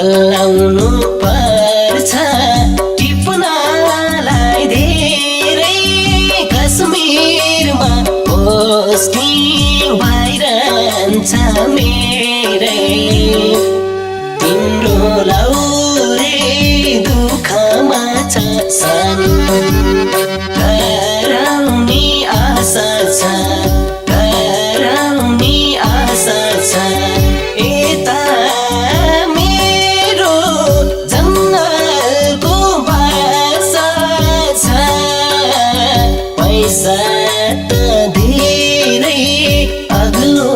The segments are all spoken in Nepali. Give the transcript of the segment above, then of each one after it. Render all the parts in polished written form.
बल्लाउनु पर्छ टिप्नलाई धेरै कश्मीरमा पोस्टिङ भइरहन्छ मेरै तिम्रो लौरे दुःखमा छ सानो कराउने आशा छ कराउने आशा छ यता मेरो जङ्गलको बासा छ पैसा त धेरै अग्लो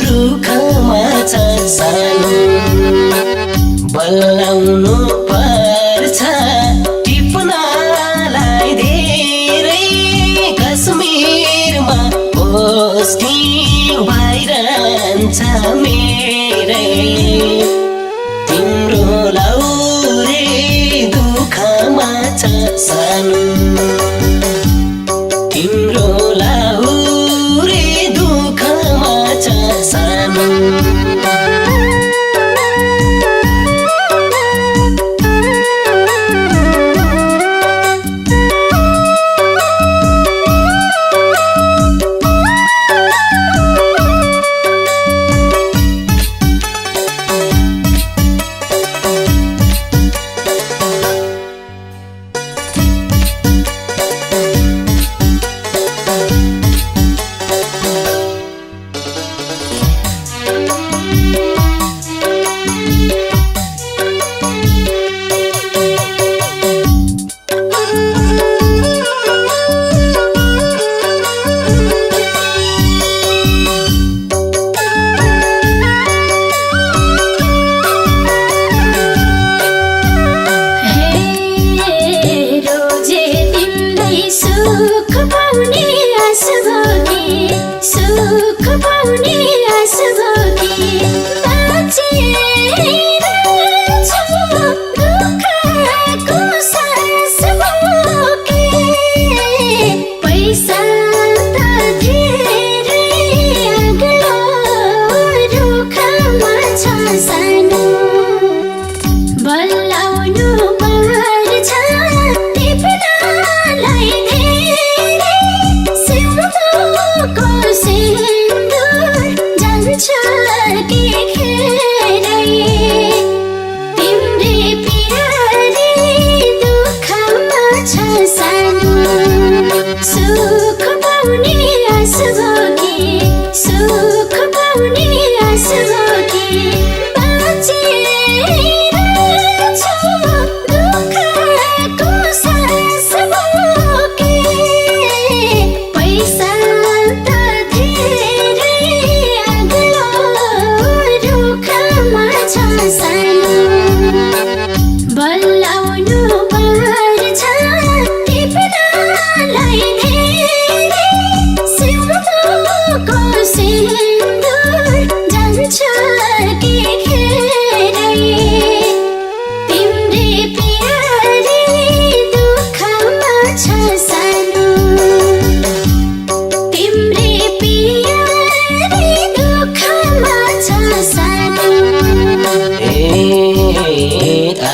रुखमा छ सानो बल्लाउनु पर्छ टिप्नलाई धेरै कश्मीरमा पोस्टिङ भइरहन्छ मेरै तिम्रो लौरे दुःखमा छ सानो तिम्रो लौरे दुःखमा छ सानो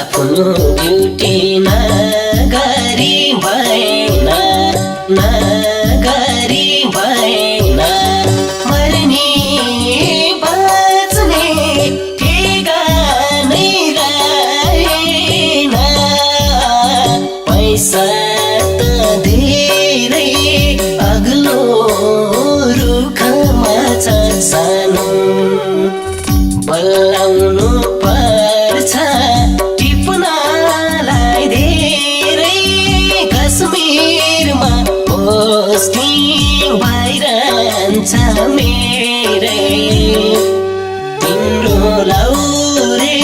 ड्युटी नगरी भएन नगरी भएन मर्ने बाँच्ने ठेगानै रहेन पैसा त धेरै अग्लो रुखमा छ सानो बल्लाउनु पर्छ टिप्नलाई धेरै कश्मीरमा पोस्टिङ भइरहन्छ मेरै तिम्रो लौरे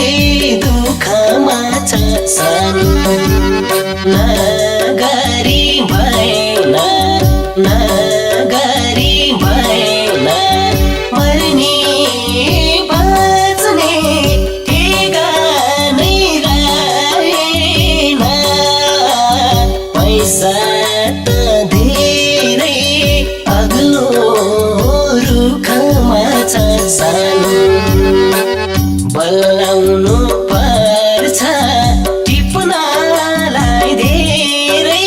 दुःखमा छ सानो नगरी भएन नगरी भएन मर्ने बाँच्ने ठेगानै रहेन पैसा त धेरै अग्लो रुखमा छ सानो बल बल्लाउनु पर्छ टिप्नलाई धेरै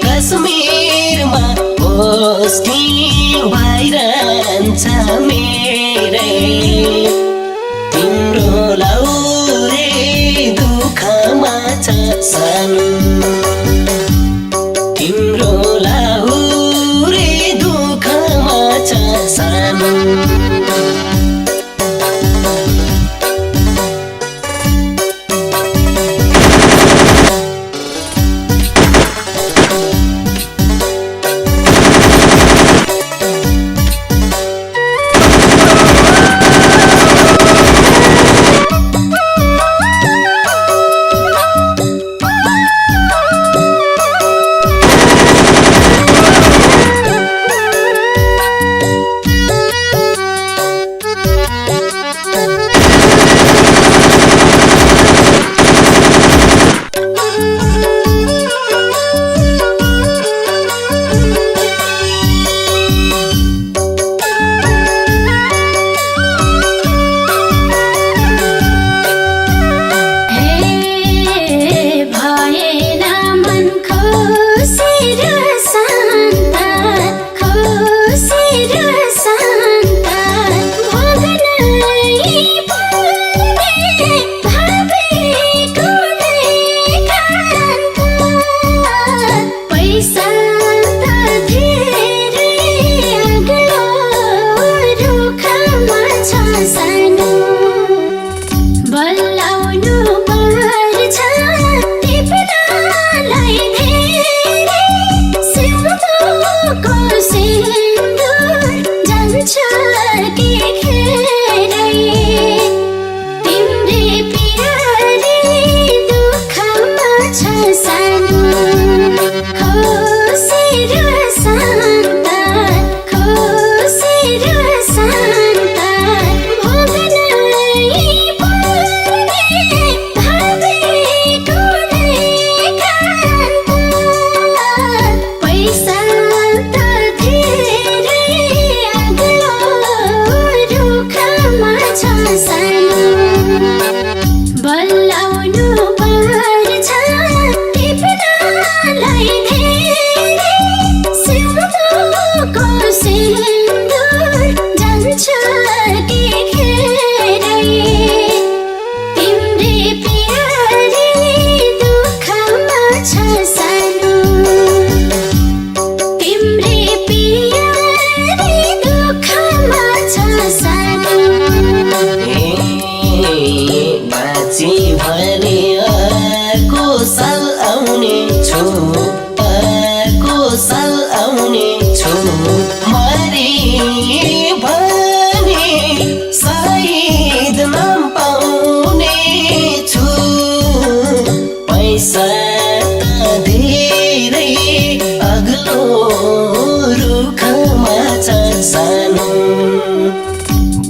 कश्मीरमा पोस्टिङ भइरहन्छ मेरै तिम्रो लौरे दुःखमा छ सानो तिम्रो लौरे दुःखमा छ सानो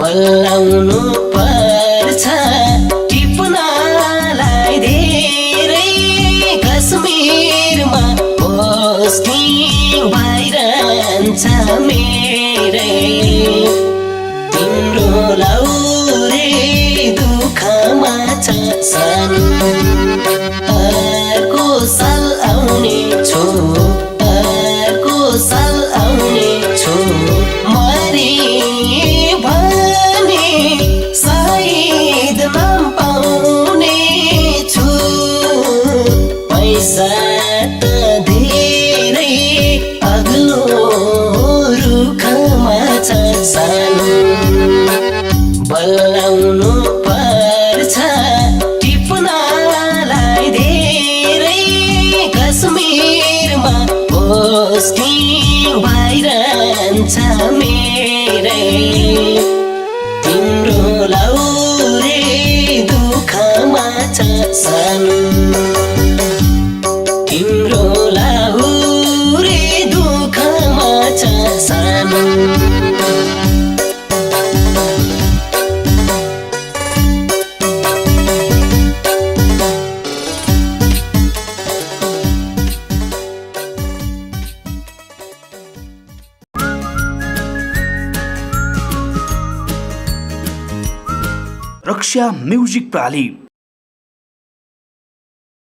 बल्लाउनु पर्छ टिप्नलाई धेरै कश्मीरमा पोस्टिङ भइरहन्छ मेरै तिम्रो लौरे दुःखमा छ सानो अर्को साल आउने छु अर्को साल आउने छु मरि भने सायद नाम पाउने छु पैसा त धेरै अग्लो रुखमा छ सानो बल्लाउनु पर्छ टिप्नलाई धेरै कश्मीरमा पोस्टिङ भइरहन्छ मेरै तिम्रो लौरे दुःखमा छ सानो तिम्रो लौरे दुःखमा छ सानो रक्षा म्युजिक प्राली।